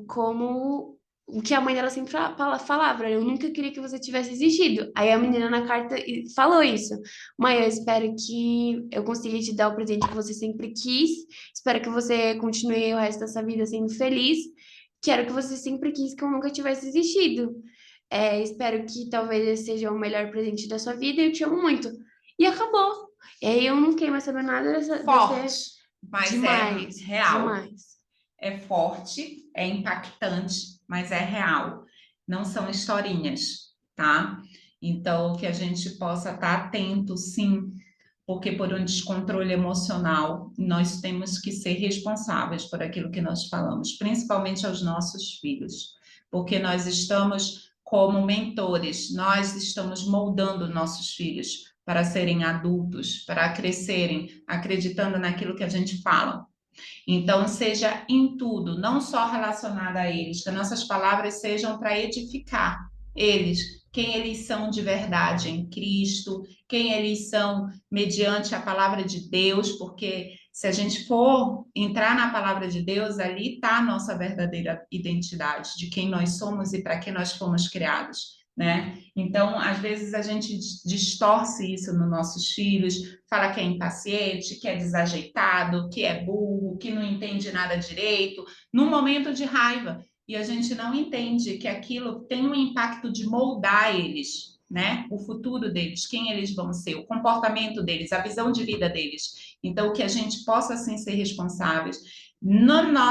como o que a mãe dela sempre falava, eu nunca queria que você tivesse existido. Aí a menina na carta falou isso. Mãe, eu espero que eu consiga te dar o presente que você sempre quis. Espero que você continue o resto da sua vida sendo feliz. Quero que você sempre quis que eu nunca tivesse existido. Espero que talvez esse seja o melhor presente da sua vida e eu te amo muito. E acabou. E aí eu não quero mais saber nada Forte, mas demais, é real. demais. É forte, é impactante, mas é real. Não são historinhas, tá? Então, que a gente possa estar atento, sim, porque por um descontrole emocional, nós temos que ser responsáveis por aquilo que nós falamos, principalmente aos nossos filhos, porque nós estamos como mentores, nós estamos moldando nossos filhos para serem adultos, para crescerem, acreditando naquilo que a gente fala. Então, seja em tudo, não só relacionado a eles, que nossas palavras sejam para edificar eles, quem eles são de verdade em Cristo, quem eles são mediante a palavra de Deus, porque se a gente for entrar na palavra de Deus, ali está a nossa verdadeira identidade, de quem nós somos e para que nós fomos criados. Né? Então, às vezes a gente distorce isso nos nossos filhos, fala que é impaciente, que é desajeitado, que é burro, que não entende nada direito, num momento de raiva. E a gente não entende que aquilo tem um impacto de moldar eles, né? O futuro deles, quem eles vão ser, o comportamento deles, a visão de vida deles. Então, que a gente possa, assim, ser responsáveis nas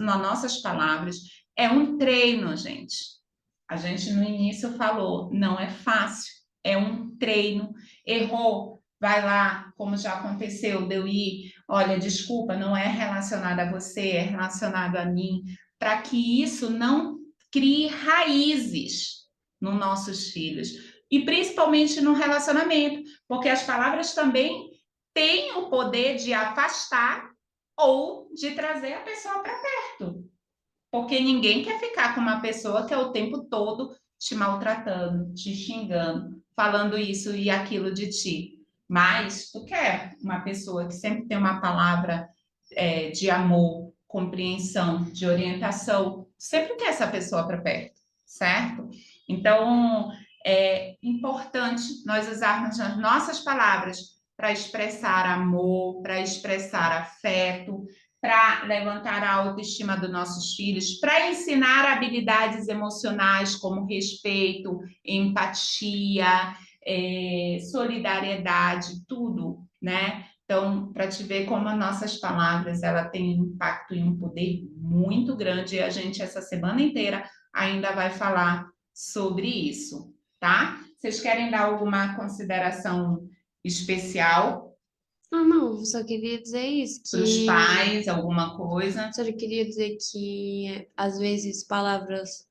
nossas palavras. É um treino, gente. A gente no início falou, não é fácil, é um treino. Errou, vai lá, como já aconteceu, deu ir, olha, desculpa, não é relacionado a você, é relacionado a mim, para que isso não crie raízes nos nossos filhos. E principalmente no relacionamento, porque as palavras também têm o poder de afastar ou de trazer a pessoa para perto. Porque ninguém quer ficar com uma pessoa que é o tempo todo te maltratando, te xingando, falando isso e aquilo de ti. Mas tu quer uma pessoa que sempre tem uma palavra de amor, compreensão, de orientação, sempre quer essa pessoa para perto, certo? Então, é importante nós usarmos as nossas palavras para expressar amor, para expressar afeto, para levantar a autoestima dos nossos filhos, para ensinar habilidades emocionais como respeito, empatia, solidariedade, tudo, né? Então, para te ver como as nossas palavras ela tem um impacto e um poder muito grande, e a gente essa semana inteira ainda vai falar sobre isso, tá? Vocês querem dar alguma consideração especial Não, não, só queria dizer isso, para os que pais, alguma coisa? só queria dizer que às vezes palavras,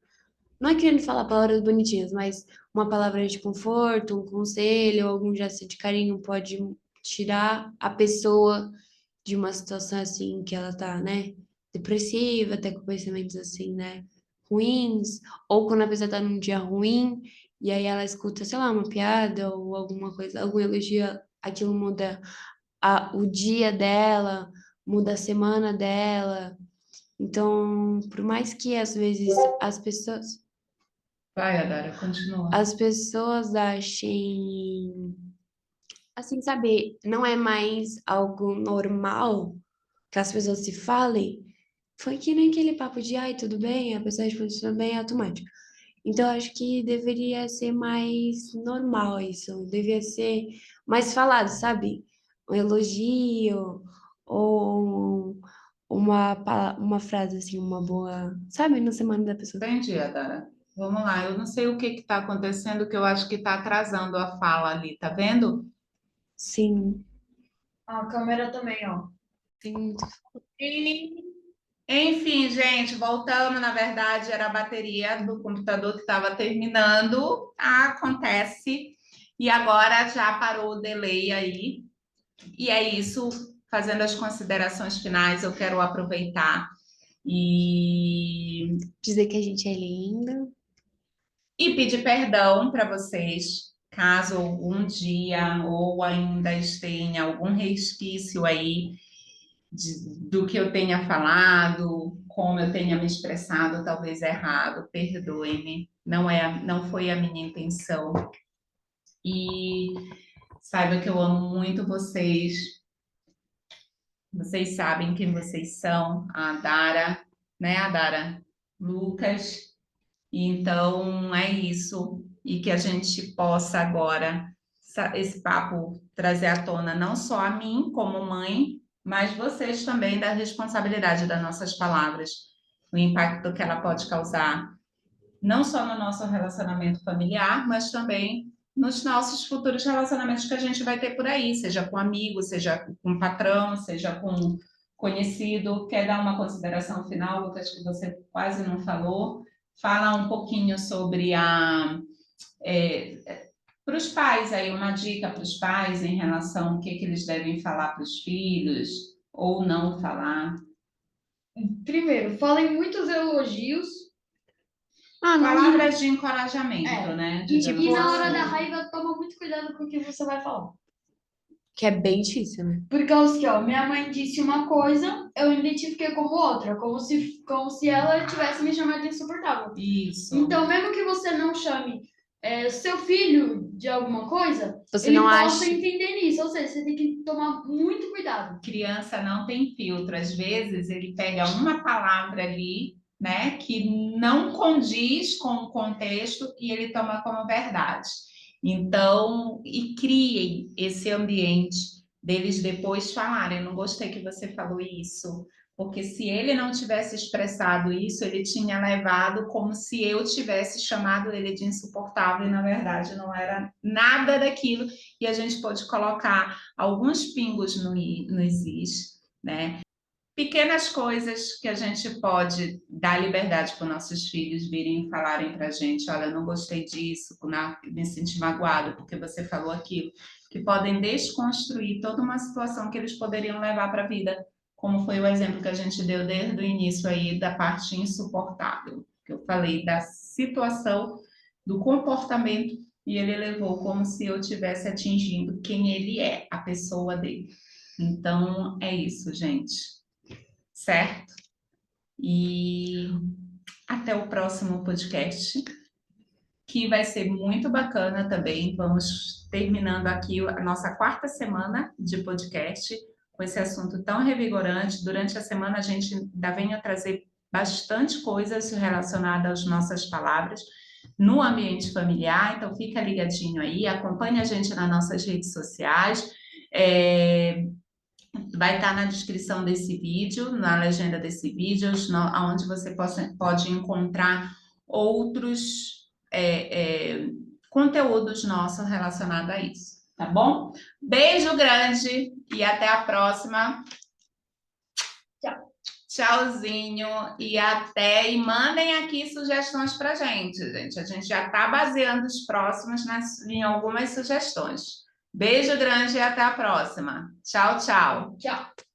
não é querendo falar palavras bonitinhas, mas uma palavra de conforto, um conselho, algum gesto de carinho pode tirar a pessoa de uma situação assim que ela tá, né, depressiva, até com pensamentos assim, né, ruins, ou quando a pessoa tá num dia ruim e aí ela escuta, sei lá, uma piada ou alguma coisa, algum elogio, aquilo muda o dia dela, muda a semana dela. Então, por mais que às vezes Vai, Adara, continua. as pessoas achem, assim, sabe, não é mais algo normal que as pessoas se falem, foi que nem aquele papo de, ai, tudo bem, a pessoa responde tudo bem, é automático. Então, eu acho que deveria ser mais normal isso, deveria ser mais falado, sabe? Um elogio ou uma frase assim, uma boa, sabe, na semana da pessoa. Entendi, Adara. Vamos lá, eu não sei o que está acontecendo, que eu acho que está atrasando a fala ali, tá vendo? Sim, A câmera também, ó. sim. Enfim, gente, voltando, na verdade, era a bateria do computador que estava terminando. Acontece. E agora já parou o delay aí. E é isso, fazendo as considerações finais, eu quero aproveitar e, Dizer que a gente é linda. e pedir perdão para vocês, caso algum dia ou ainda tenha algum resquício aí do que eu tenha falado, como eu tenha me expressado, talvez errado, perdoe-me, não foi a minha intenção. E saiba que eu amo muito vocês. Vocês sabem quem vocês são, a Dara, né, a Dara, Lucas. Então é isso. E que a gente possa agora, esse papo, trazer à tona não só a mim como mãe, mas vocês também da responsabilidade das nossas palavras, o impacto que ela pode causar, não só no nosso relacionamento familiar, mas também nos nossos futuros relacionamentos que a gente vai ter por aí, seja com amigo, seja com patrão, seja com conhecido. Quer dar uma consideração final, Lucas, que você quase não falou? Fala um pouquinho sobre para os pais aí, uma dica para os pais em relação ao que eles devem falar para os filhos ou não falar. Primeiro, falem muitos elogios. Palavras de encorajamento, né? E Digamos na hora assim. da raiva, toma muito cuidado com o que você vai falar. Que é bem difícil, né? Por causa que, ó, minha mãe disse uma coisa, eu identifiquei como outra, como se ela tivesse me chamado de insuportável. Isso. Então, mesmo que você não chame seu filho de alguma coisa, Você ele não possa acha. entender isso. Ou seja, você tem que tomar muito cuidado. Criança não tem filtro. Às vezes ele pega uma palavra ali, né, que não condiz com o contexto e ele toma como verdade. Então, e criem esse ambiente deles depois falarem: eu não gostei que você falou isso, porque se ele não tivesse expressado isso, ele tinha levado como se eu tivesse chamado ele de insuportável e na verdade não era nada daquilo, e a gente pode colocar alguns pingos nos is, né? Pequenas coisas que a gente pode dar liberdade para os nossos filhos virem e falarem para a gente: olha, eu não gostei disso, me senti magoado porque você falou aquilo, que podem desconstruir toda uma situação que eles poderiam levar para a vida, como foi o exemplo que a gente deu desde o início aí da parte insuportável, que eu falei da situação, do comportamento, e ele levou como se eu estivesse atingindo quem ele é, a pessoa dele. Então, é isso, gente. Certo? E até o próximo podcast, que vai ser muito bacana também. Vamos terminando aqui a nossa 4ª semana de podcast com esse assunto tão revigorante. Durante a semana a gente ainda vem a trazer bastante coisas relacionadas às nossas palavras no ambiente familiar, então fica ligadinho aí, acompanhe a gente nas nossas redes sociais. Vai estar na descrição desse vídeo, na legenda desse vídeo, onde você pode encontrar outros conteúdos nossos relacionados a isso, tá bom? Beijo grande e até a próxima. Tchau. Tchauzinho e até. E mandem aqui sugestões pra gente. A gente já está baseando os próximos em algumas sugestões. Beijo grande e até a próxima. Tchau, tchau. Tchau.